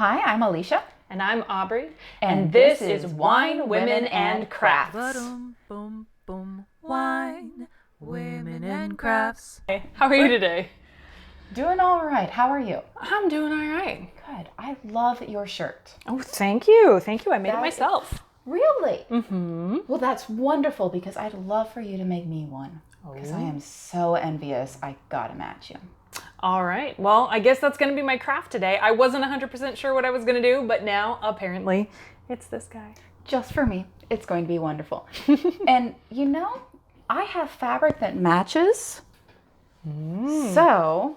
Hi, I'm Alicia. And I'm Aubry. And this is Wine, Women, and Crafts. Boom, boom, wine, women, and crafts. Hey, how are you today? Doing all right. How are you? I'm doing all right. Good. I love your shirt. Oh, thank you. Thank you. I made it That myself. Really? Mm-hmm. Well, that's wonderful because I'd love for you to make me one. Because I am so envious. I gotta match you. All right. Well, I guess that's going to be my craft today. I wasn't 100% sure what I was going to do, but now apparently it's this guy. Just for me. It's going to be wonderful. And you know, I have fabric that matches. So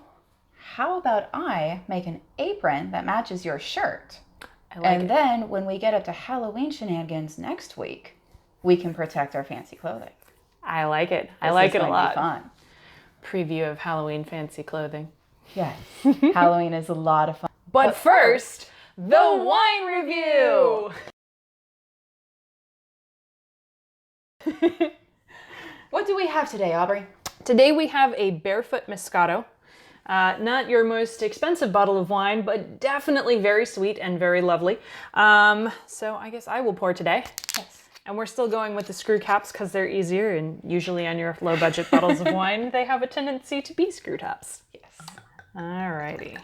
how about I make an apron that matches your shirt? And then when we get up to Halloween shenanigans next week, we can protect our fancy clothing. I like it. I like it a lot. Be fun. Preview of Halloween fancy clothing. Yes. Halloween is a lot of fun. But first, the wine review. What do we have today, Aubrey? Today we have a Barefoot Moscato. Not your most expensive bottle of wine, but definitely very sweet and very lovely. So I guess I will pour today. Yes. And we're still going with the screw caps because they're easier, and usually on your low budget bottles of wine, they have a tendency to be screw tops. Yes. Alrighty.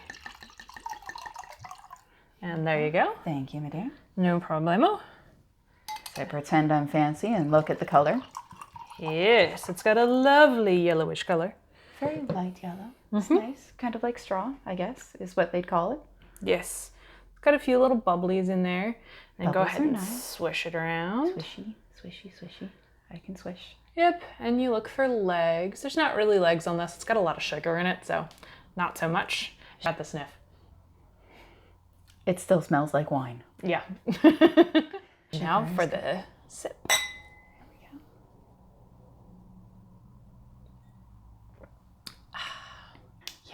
And there you go. Thank you, my dear. No problemo. So I pretend I'm fancy and look at the color. Yes, it's got a lovely yellowish color. Very light yellow. It's nice. Kind of like straw, I guess, is what they'd call it. Yes. It's got a few little bubblies in there. And go Bubbles ahead are and nice. swish it around. Swishy, swishy, swishy. I can swish. Yep, and you look for legs. There's not really legs on this. It's got a lot of sugar in it, so not so much. Got the sniff. It still smells like wine. Yeah. Now for the sip.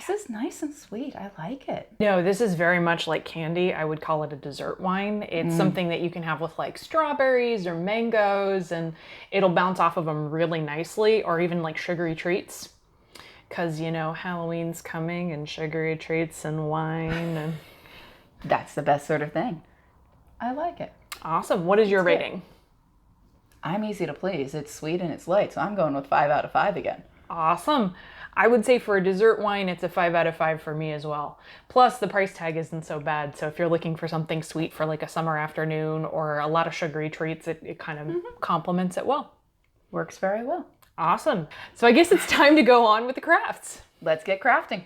This is nice and sweet. I like it. No, this is very much like candy. I would call it a dessert wine. It's something that you can have with like strawberries or mangoes, and it'll bounce off of them really nicely, or even like sugary treats. Because, you know, Halloween's coming and sugary treats and wine. And That's the best sort of thing. I like it. Awesome. What is your rating? I'm easy to please. It's sweet and it's light, so I'm going with 5 out of 5 again. Awesome. I would say for a dessert wine, it's a 5 out of 5 for me as well. Plus, the price tag isn't so bad. So if you're looking for something sweet for like a summer afternoon or a lot of sugary treats, it kind of complements it well. Works very well. Awesome. So I guess it's time to go on with the crafts. Let's get crafting.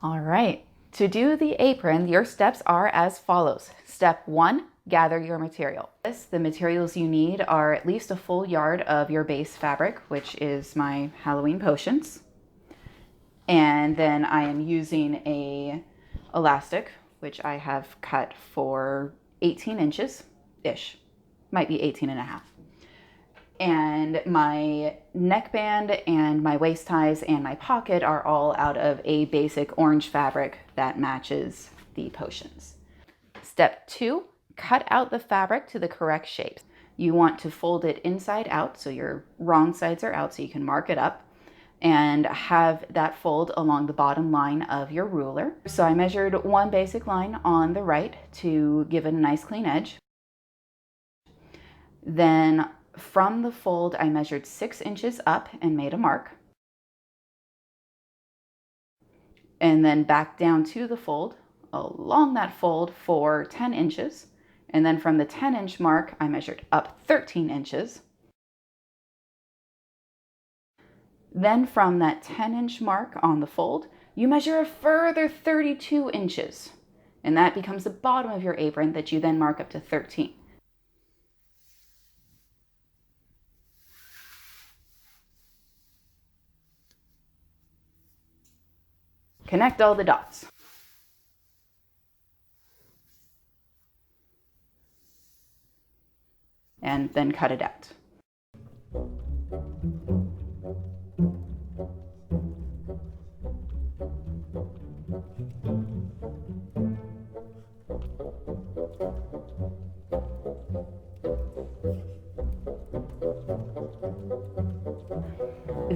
All right. To do the apron, your steps are as follows. Step 1, gather your material. The materials you need are at least a full yard of your base fabric, which is my Halloween potions. And then I am using a elastic, which I have cut for 18 inches-ish. Might be 18 and a half. And my neckband and my waist ties and my pocket are all out of a basic orange fabric that matches the potions. Step 2, cut out the fabric to the correct shape. You want to fold it inside out so your wrong sides are out so you can mark it up, and have that fold along the bottom line of your ruler. So I measured one basic line on the right to give it a nice clean edge. Then from the fold, I measured 6 inches up and made a mark. And then back down to the fold, along that fold for 10 inches. And then from the 10-inch mark, I measured up 13 inches. Then from that 10-inch mark on the fold, you measure a further 32 inches. And that becomes the bottom of your apron that you then mark up to 13. Connect all the dots. And then cut it out.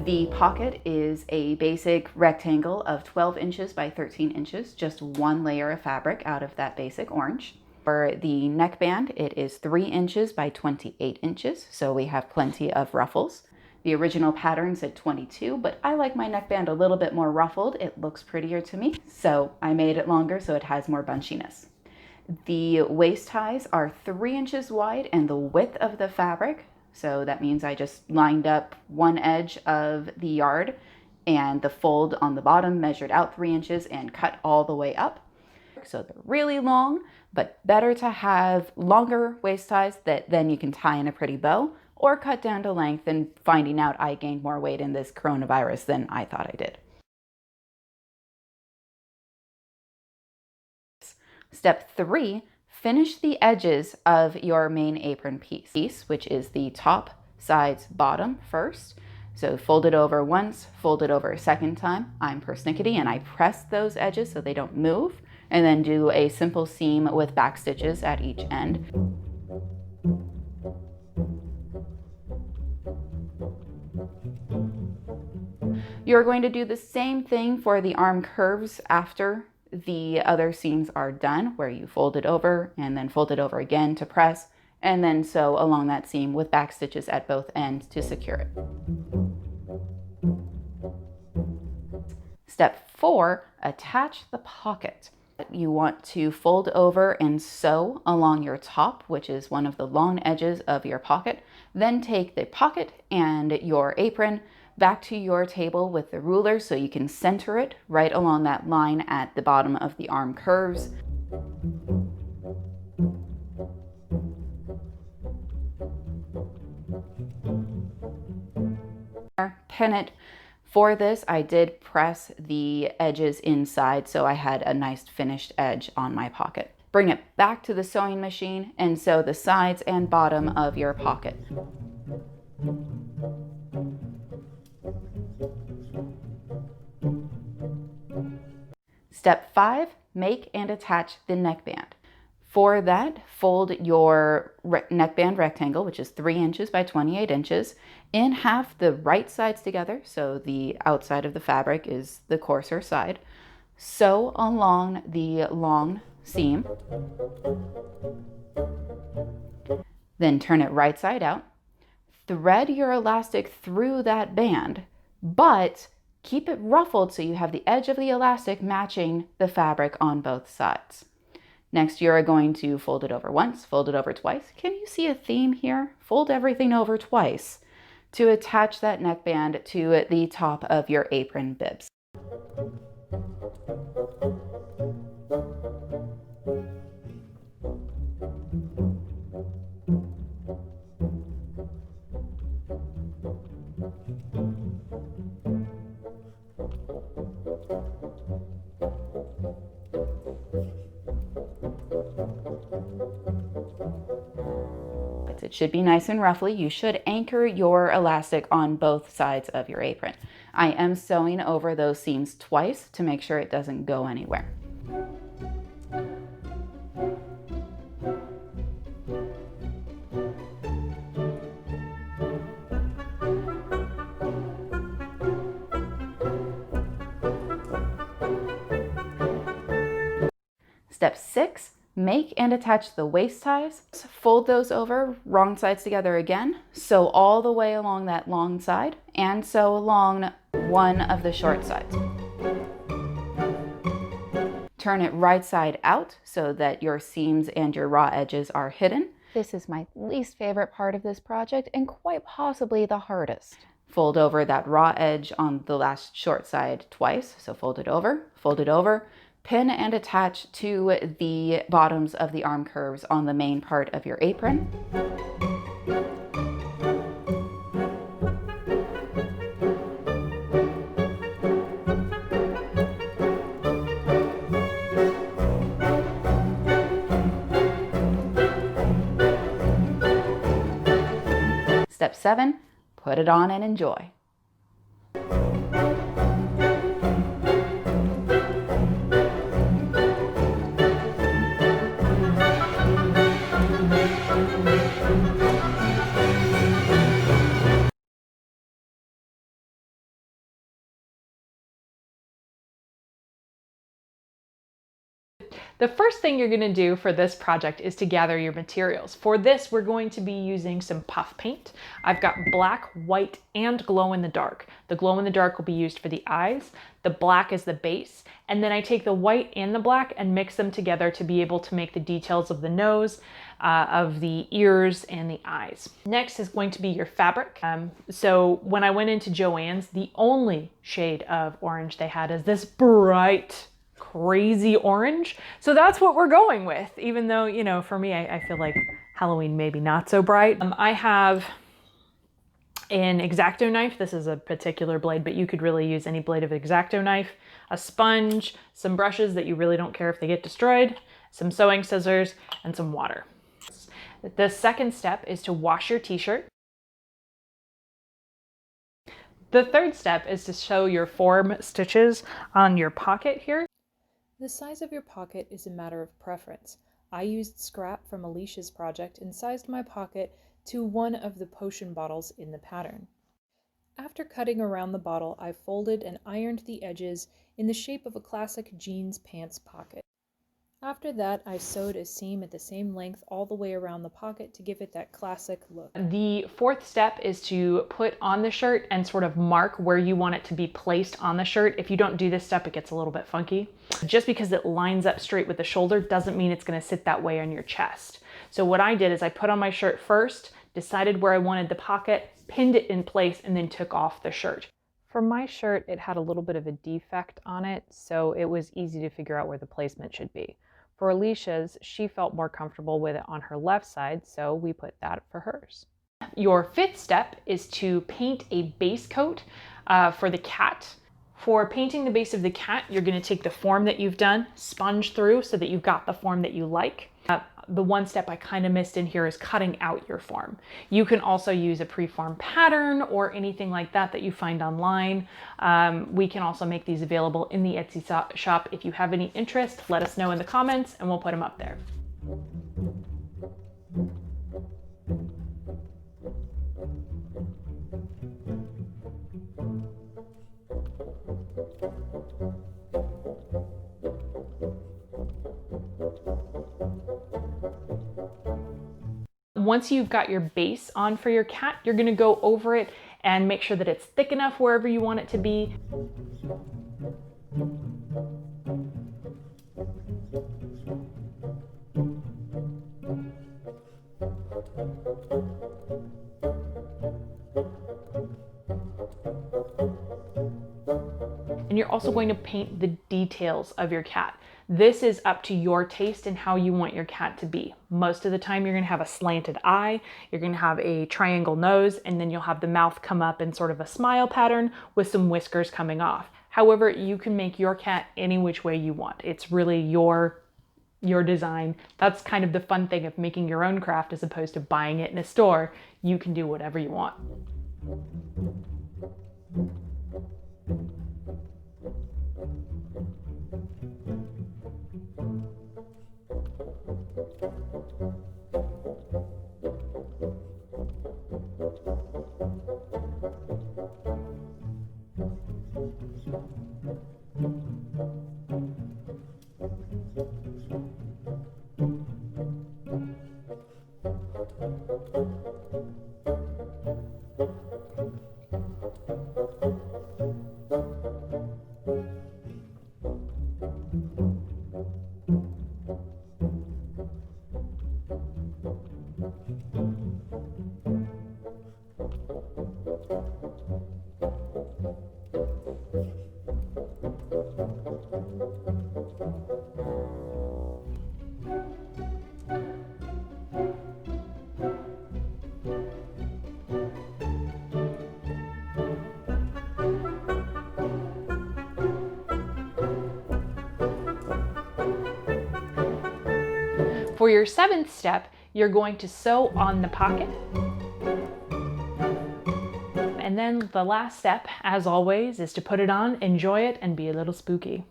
The pocket is a basic rectangle of 12 inches by 13 inches, just one layer of fabric out of that basic orange. For the neckband, it is 3 inches by 28 inches, so we have plenty of ruffles. The original pattern said 22, but I like my neckband a little bit more ruffled. It looks prettier to me, so I made it longer so it has more bunchiness. The waist ties are 3 inches wide and the width of the fabric, so that means I just lined up one edge of the yard and the fold on the bottom measured out 3 inches and cut all the way up. So they're really long, but better to have longer waist ties that then you can tie in a pretty bow or cut down to length and finding out I gained more weight in this coronavirus than I thought I did. Step 3, finish the edges of your main apron piece, which is the top, sides, bottom first. So fold it over once, fold it over a second time. I'm persnickety and I press those edges so they don't move, and then do a simple seam with back stitches at each end. You're going to do the same thing for the arm curves after the other seams are done, where you fold it over and then fold it over again to press, and then sew along that seam with back stitches at both ends to secure it. Step 4, attach the pocket. You want to fold over and sew along your top, which is one of the long edges of your pocket. Then take the pocket and your apron back to your table with the ruler so you can center it right along that line at the bottom of the arm curves. Pin it. For this, I did press the edges inside so I had a nice finished edge on my pocket. Bring it back to the sewing machine and sew the sides and bottom of your pocket. Step 5, make and attach the neckband. For that, fold your neckband rectangle, which is 3 inches by 28 inches, in half the right sides together, so the outside of the fabric is the coarser side. Sew along the long seam. Then turn it right side out. Thread your elastic through that band, but keep it ruffled so you have the edge of the elastic matching the fabric on both sides. Next, you're going to fold it over once, fold it over twice. Can you see a theme here? Fold everything over twice to attach that neckband to the top of your apron bibs. It should be nice and ruffly. You should anchor your elastic on both sides of your apron. I am sewing over those seams twice to make sure it doesn't go anywhere. Step 6, make and attach the waist ties. Fold those over, wrong sides together again. Sew all the way along that long side and sew along one of the short sides. Turn it right side out so that your seams and your raw edges are hidden. This is my least favorite part of this project and quite possibly the hardest. Fold over that raw edge on the last short side twice. So fold it over, pin and attach to the bottoms of the arm curves on the main part of your apron. Step 7, put it on and enjoy. The first thing you're gonna do for this project is to gather your materials. For this, we're going to be using some puff paint. I've got black, white, and glow in the dark. The glow in the dark will be used for the eyes. The black is the base. And then I take the white and the black and mix them together to be able to make the details of the nose, of the ears, and the eyes. Next is going to be your fabric. So when I went into Joann's, the only shade of orange they had is this bright, crazy orange. So that's what we're going with, even though, you know, for me, I feel like Halloween maybe not so bright. I have an X-Acto knife. This is a particular blade, but you could really use any blade of X-Acto knife, a sponge, some brushes that you really don't care if they get destroyed, some sewing scissors, and some water. The second step is to wash your t-shirt. The third step is to sew your form stitches on your pocket here. The size of your pocket is a matter of preference. I used scrap from Alicia's project and sized my pocket to one of the potion bottles in the pattern. After cutting around the bottle, I folded and ironed the edges in the shape of a classic jeans pants pocket. After that, I sewed a seam at the same length all the way around the pocket to give it that classic look. The fourth step is to put on the shirt and sort of mark where you want it to be placed on the shirt. If you don't do this step, it gets a little bit funky. Just because it lines up straight with the shoulder doesn't mean it's going to sit that way on your chest. So what I did is I put on my shirt first, decided where I wanted the pocket, pinned it in place, and then took off the shirt. For my shirt, it had a little bit of a defect on it, so it was easy to figure out where the placement should be. For Alicia's, she felt more comfortable with it on her left side, so we put that for hers. Your fifth step is to paint a base coat for the cat. For painting the base of the cat, you're going to take the form that you've done, sponge through so that you've got the form that you like. The one step I kind of missed in here is cutting out your form. You can also use a pre-formed pattern or anything like that that you find online. We can also make these available in the Etsy shop. If you have any interest, let us know in the comments and we'll put them up there. Once you've got your base on for your cat, you're going to go over it and make sure that it's thick enough wherever you want it to be. And you're also going to paint the details of your cat. This is up to your taste and how you want your cat to be. Most of the time you're going to have a slanted eye, you're going to have a triangle nose, and then you'll have the mouth come up in sort of a smile pattern with some whiskers coming off. However, you can make your cat any which way you want. It's really your design. That's kind of the fun thing of making your own craft as opposed to buying it in a store. You can do whatever you want. For your seventh step, you're going to sew on the pocket. And then the last step, as always, is to put it on, enjoy it, and be a little spooky.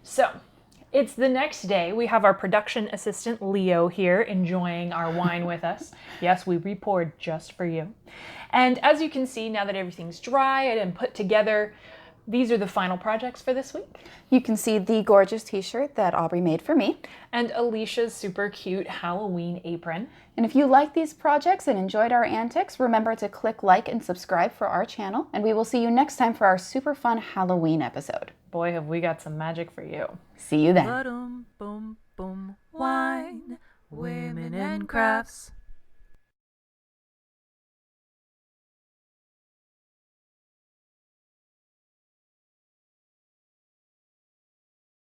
So, it's the next day. We have our production assistant, Leo, here enjoying our wine with us. Yes, we re-poured just for you. And as you can see, now that everything's dry and put together, These are the final projects for this week. You can see the gorgeous t-shirt that Aubrey made for me. And Alicia's super cute Halloween apron. And if you like these projects and enjoyed our antics, remember to click like and subscribe for our channel. And we will see you next time for our super fun Halloween episode. Boy, have we got some magic for you. See you then. Boom, boom, wine, women and crafts.